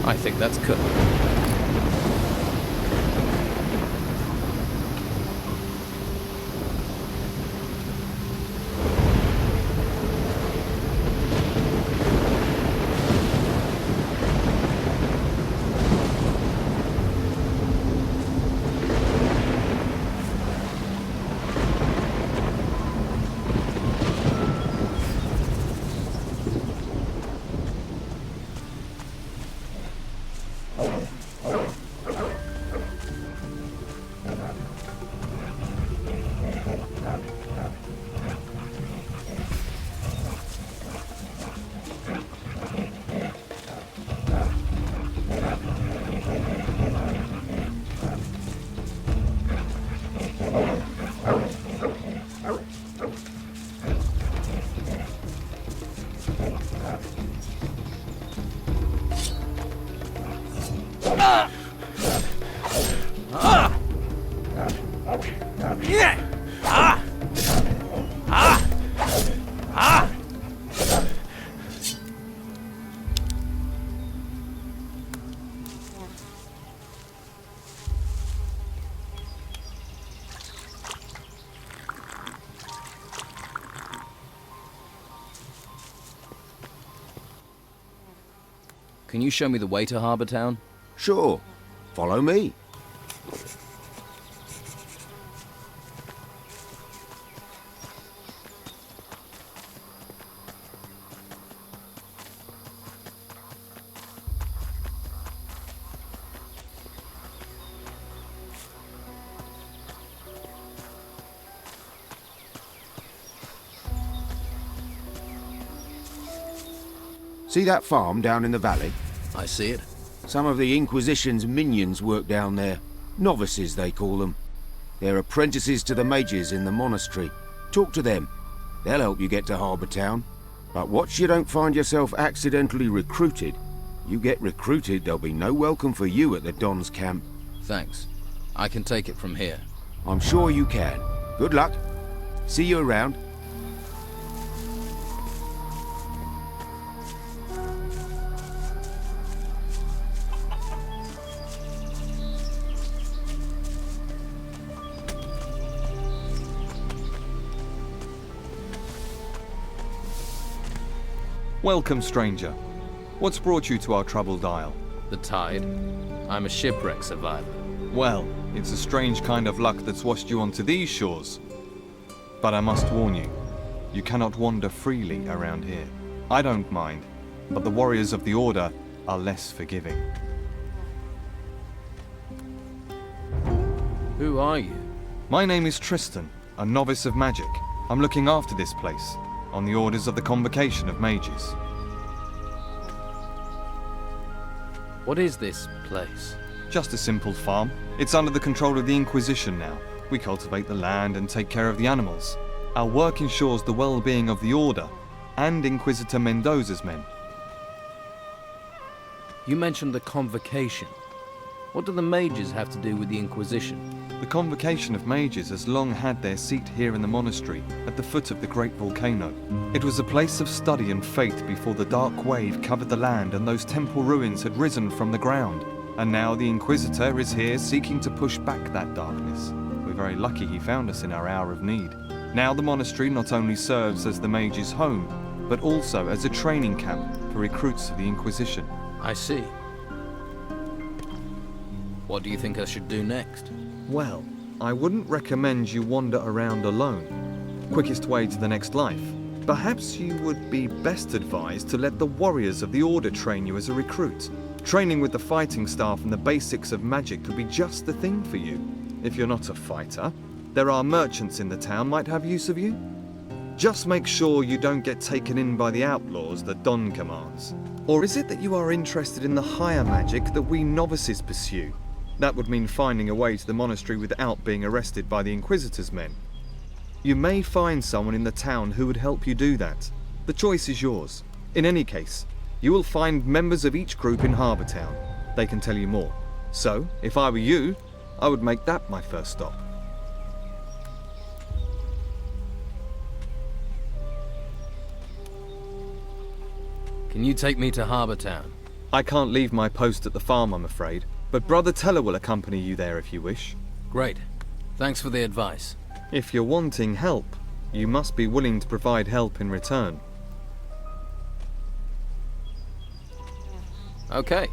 I think that's cool. Can you show me the way to Harbour Town? Sure. Follow me. See that farm down in the valley? I see it. Some of the Inquisition's minions work down there. Novices, they call them. They're apprentices to the mages in the monastery. Talk to them. They'll help you get to Harbour Town. But watch you don't find yourself accidentally recruited. You get recruited, there'll be no welcome for you at the Don's camp. Thanks. I can take it from here. I'm sure you can. Good luck. See you around. Welcome, stranger. What's brought you to our troubled isle? The tide. I'm a shipwreck survivor. Well, it's a strange kind of luck that's washed you onto these shores. But I must warn you, you cannot wander freely around here. I don't mind, but the warriors of the Order are less forgiving. Who are you? My name is Tristan, a novice of magic. I'm looking after this place, on the orders of the Convocation of Mages. What is this place? Just a simple farm. It's under the control of the Inquisition now. We cultivate the land and take care of the animals. Our work ensures the well-being of the Order and Inquisitor Mendoza's men. You mentioned the Convocation. What do the mages have to do with the Inquisition? The Convocation of Mages has long had their seat here in the monastery, at the foot of the great volcano. It was a place of study and faith before the dark wave covered the land and those temple ruins had risen from the ground. And now the Inquisitor is here seeking to push back that darkness. We're very lucky he found us in our hour of need. Now the monastery not only serves as the mages' home, but also as a training camp for recruits of the Inquisition. I see. What do you think I should do next? Well, I wouldn't recommend you wander around alone. Quickest way to the next life. Perhaps you would be best advised to let the warriors of the Order train you as a recruit. Training with the fighting staff and the basics of magic could be just the thing for you. If you're not a fighter, there are merchants in the town might have use of you. Just make sure you don't get taken in by the outlaws that Don commands. Or is it that you are interested in the higher magic that we novices pursue? That would mean finding a way to the monastery without being arrested by the Inquisitor's men. You may find someone in the town who would help you do that. The choice is yours. In any case, you will find members of each group in Harbour Town. They can tell you more. So, if I were you, I would make that my first stop. Can you take me to Harbour Town? I can't leave my post at the farm, I'm afraid, but Brother Teller will accompany you there if you wish. Great. Thanks for the advice. If you're wanting help, you must be willing to provide help in return. Okay.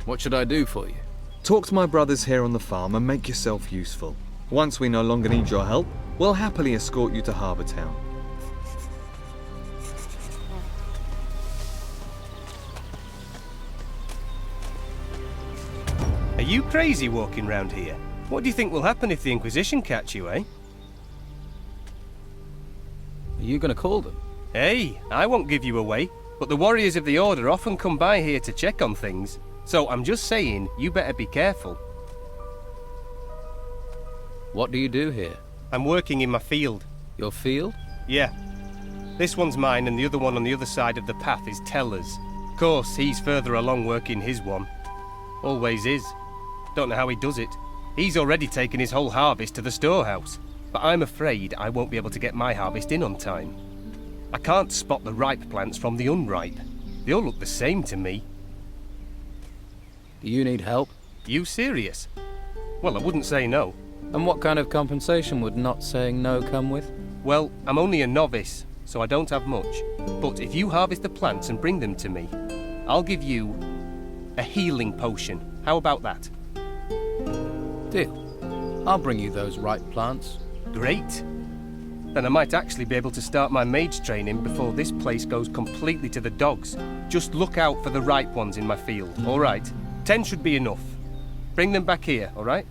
What should I do for you? Talk to my brothers here on the farm and make yourself useful. Once we no longer need your help, we'll happily escort you to Harbour Town. Are you crazy walking round here? What do you think will happen if the Inquisition catch you, eh? Are you going to call them? Hey, I won't give you away, but the warriors of the Order often come by here to check on things. So I'm just saying, you better be careful. What do you do here? I'm working in my field. Your field? Yeah. This one's mine and the other one on the other side of the path is Teller's. Of course, he's further along working his one. Always is. Don't know how he does it. He's already taken his whole harvest to the storehouse. But I'm afraid I won't be able to get my harvest in on time. I can't spot the ripe plants from the unripe. They all look the same to me. Do you need help? You serious? Well, I wouldn't say no. And what kind of compensation would not saying no come with? Well, I'm only a novice, so I don't have much. But if you harvest the plants and bring them to me, I'll give you a healing potion. How about that? Deal. I'll bring you those ripe plants. Great. Then I might actually be able to start my mage training before this place goes completely to the dogs. Just look out for the ripe ones in my field, all right? 10 should be enough. Bring them back here, all right?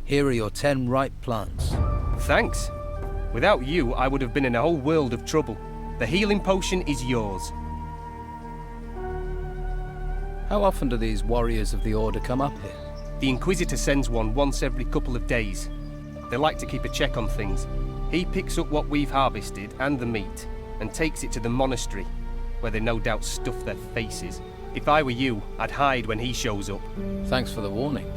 Here are your 10 ripe plants. Thanks. Without you, I would have been in a whole world of trouble. The healing potion is yours. How often do these warriors of the Order come up here? The Inquisitor sends one once every couple of days. They like to keep a check on things. He picks up what we've harvested and the meat, and takes it to the monastery, where they no doubt stuff their faces. If I were you, I'd hide when he shows up. Thanks for the warning.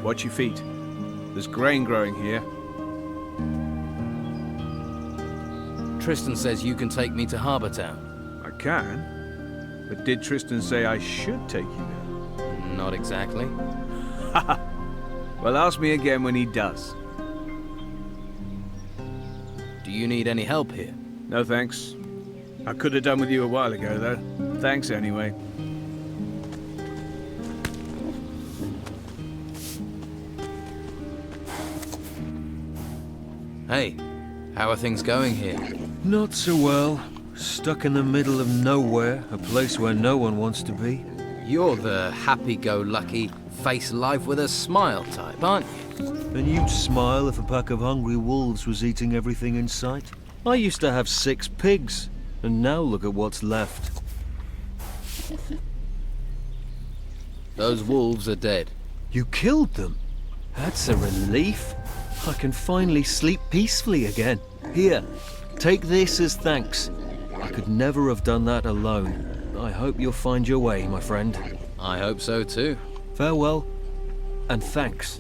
Watch your feet. There's grain growing here. Tristan says you can take me to Harbour Town. I can. But did Tristan say I should take you there? Not exactly. Well, ask me again when he does. Do you need any help here? No thanks. I could have done with you a while ago, though. Thanks anyway. Hey, how are things going here? Not so well. Stuck in the middle of nowhere, a place where no one wants to be. You're the happy-go-lucky, face life with a smile type, aren't you? And you'd smile if a pack of hungry wolves was eating everything in sight. I used to have 6 pigs, and now look at what's left. Those wolves are dead. You killed them? That's a relief. I can finally sleep peacefully again. Here, take this as thanks. I could never have done that alone. I hope you'll find your way, my friend. I hope so too. Farewell, and thanks.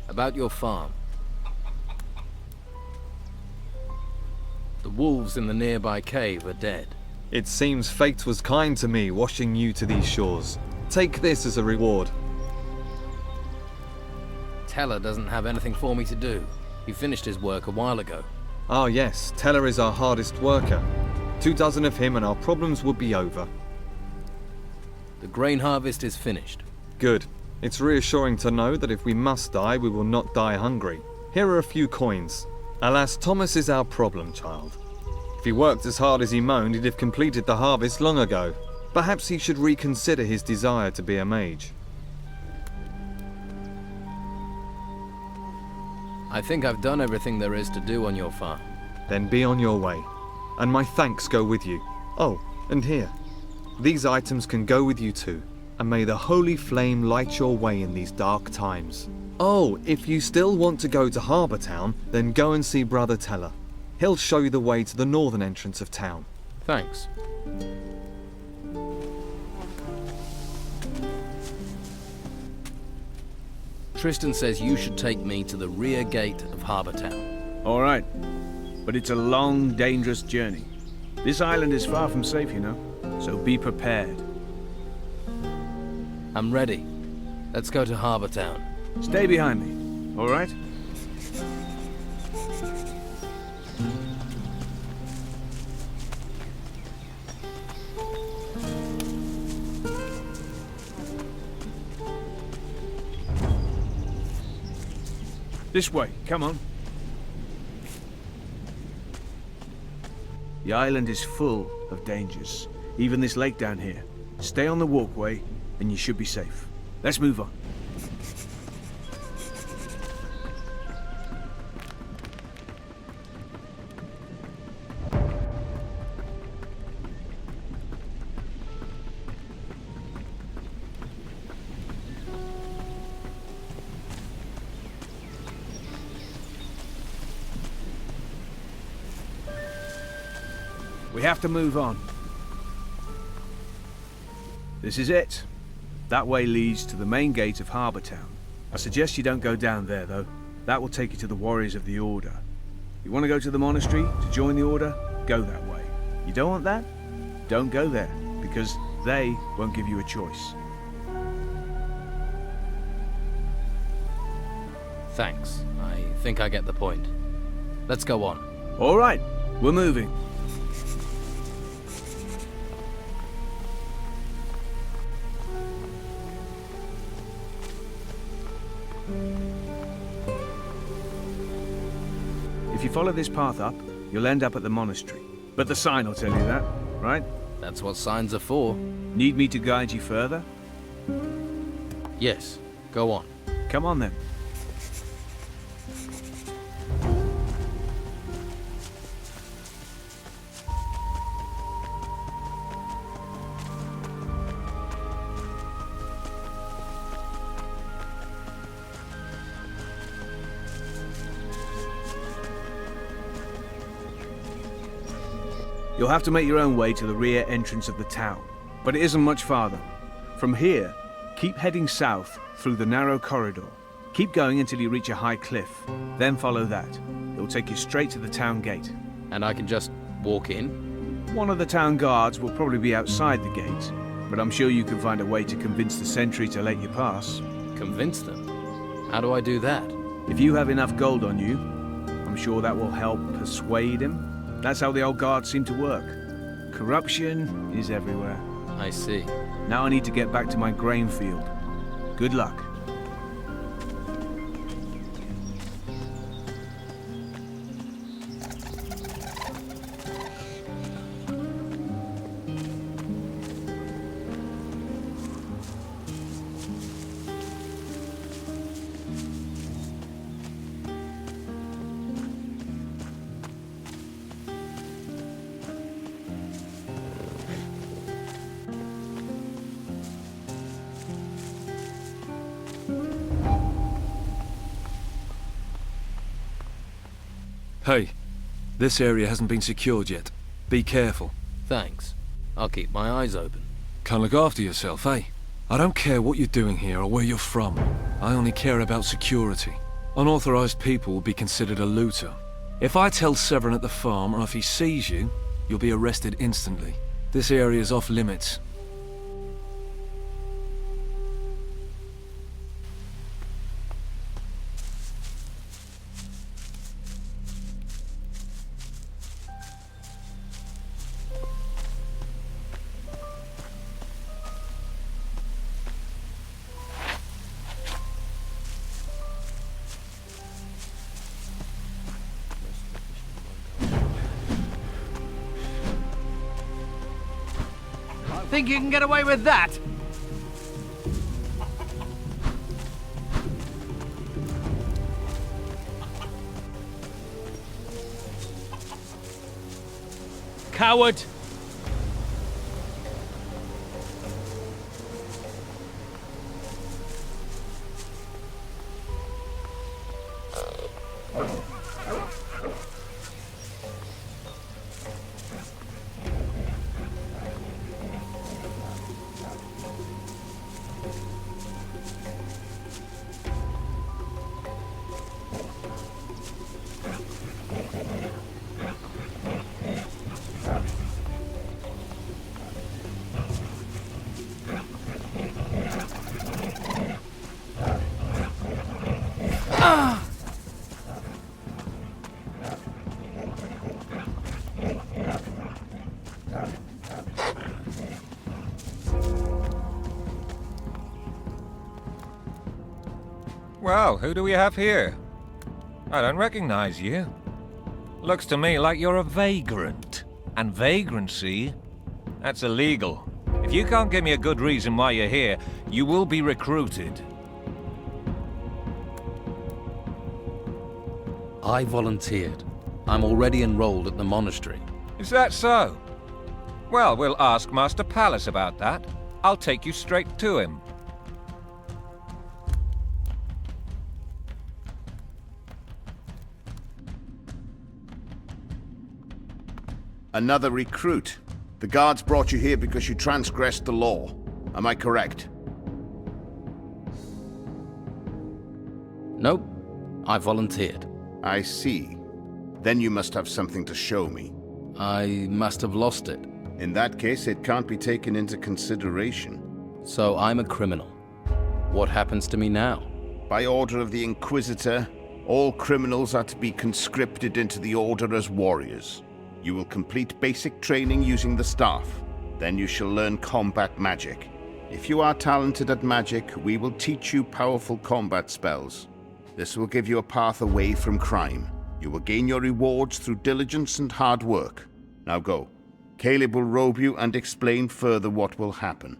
About your farm. The wolves in the nearby cave are dead. It seems fate was kind to me, washing you to these shores. Take this as a reward. Teller doesn't have anything for me to do. He finished his work a while ago. Ah yes, Teller is our hardest worker. 24 of him and our problems would be over. The grain harvest is finished. Good. It's reassuring to know that if we must die, we will not die hungry. Here are a few coins. Alas, Thomas is our problem child. If he worked as hard as he moaned, he'd have completed the harvest long ago. Perhaps he should reconsider his desire to be a mage. I think I've done everything there is to do on your farm. Then be on your way. And my thanks go with you. Oh, and here. These items can go with you too. And may the holy flame light your way in these dark times. Oh, if you still want to go to Harbour Town, then go and see Brother Teller. He'll show you the way to the northern entrance of town. Thanks. Tristan says you should take me to the rear gate of Harbour Town. All right. But it's a long, dangerous journey. This island is far from safe, you know. So be prepared. I'm ready. Let's go to Harbour Town. Stay behind me, all right? This way, come on. The island is full of dangers. Even this lake down here. Stay on the walkway and you should be safe. Let's move on. We have to move on. This is it. That way leads to the main gate of Harbour Town. I suggest you don't go down there, though. That will take you to the warriors of the Order. You want to go to the monastery to join the Order? Go that way. You don't want that? Don't go there, because they won't give you a choice. Thanks. I think I get the point. Let's go on. All right, we're moving. If you follow this path up, you'll end up at the monastery. But the sign will tell you that, right? That's what signs are for. Need me to guide you further? Yes, go on. Come on then. You'll have to make your own way to the rear entrance of the town, but it isn't much farther. From here, keep heading south through the narrow corridor. Keep going until you reach a high cliff, then follow that. It'll take you straight to the town gate. And I can just walk in? One of the town guards will probably be outside the gate, but I'm sure you can find a way to convince the sentry to let you pass. Convince them? How do I do that? If you have enough gold on you, I'm sure that will help persuade him. That's how the old guards seem to work. Corruption is everywhere. I see. Now I need to get back to my grain field. Good luck. This area hasn't been secured yet. Be careful. Thanks. I'll keep my eyes open. Can't look after yourself, eh? I don't care what you're doing here or where you're from. I only care about security. Unauthorized people will be considered a looter. If I tell Severin at the farm, or if he sees you, you'll be arrested instantly. This area is off limits. Think you can get away with that? Coward! Well, who do we have here? I don't recognize you. Looks to me like you're a vagrant. And vagrancy, that's illegal. If you can't give me a good reason why you're here, you will be recruited. I volunteered. I'm already enrolled at the monastery. Is that so? Well, we'll ask Master Palace about that. I'll take you straight to him. Another recruit. The guards brought you here because you transgressed the law. Am I correct? Nope. I volunteered. I see. Then you must have something to show me. I must have lost it. In that case, it can't be taken into consideration. So I'm a criminal. What happens to me now? By order of the Inquisitor, all criminals are to be conscripted into the Order as warriors. You will complete basic training using the staff. Then you shall learn combat magic. If you are talented at magic, we will teach you powerful combat spells. This will give you a path away from crime. You will gain your rewards through diligence and hard work. Now go. Caleb will robe you and explain further what will happen.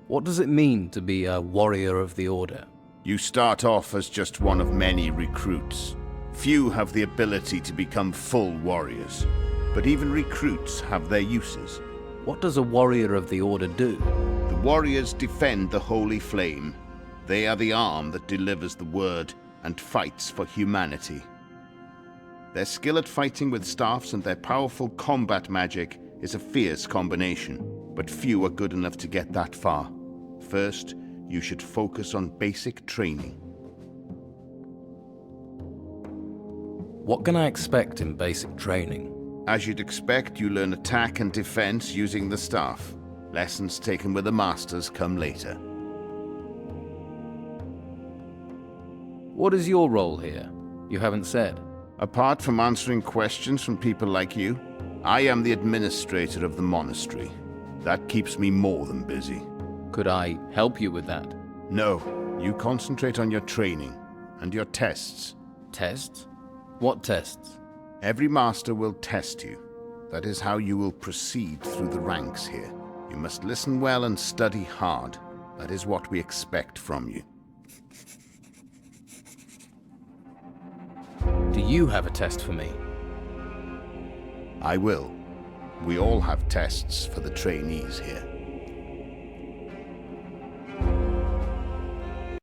What does it mean to be a warrior of the Order? You start off as just one of many recruits. Few have the ability to become full warriors, but even recruits have their uses. What does a warrior of the Order do? The warriors defend the holy flame. They are the arm that delivers the word and fights for humanity. Their skill at fighting with staffs and their powerful combat magic is a fierce combination, but few are good enough to get that far. First, you should focus on basic training. What can I expect in basic training? As you'd expect, you learn attack and defense using the staff. Lessons taken with the masters come later. What is your role here? You haven't said. Apart from answering questions from people like you, I am the administrator of the monastery. That keeps me more than busy. Could I help you with that? No, you concentrate on your training and your tests. Tests? What tests? Every master will test you. That is how you will proceed through the ranks here. You must listen well and study hard. That is what we expect from you. Do you have a test for me? I will. We all have tests for the trainees here.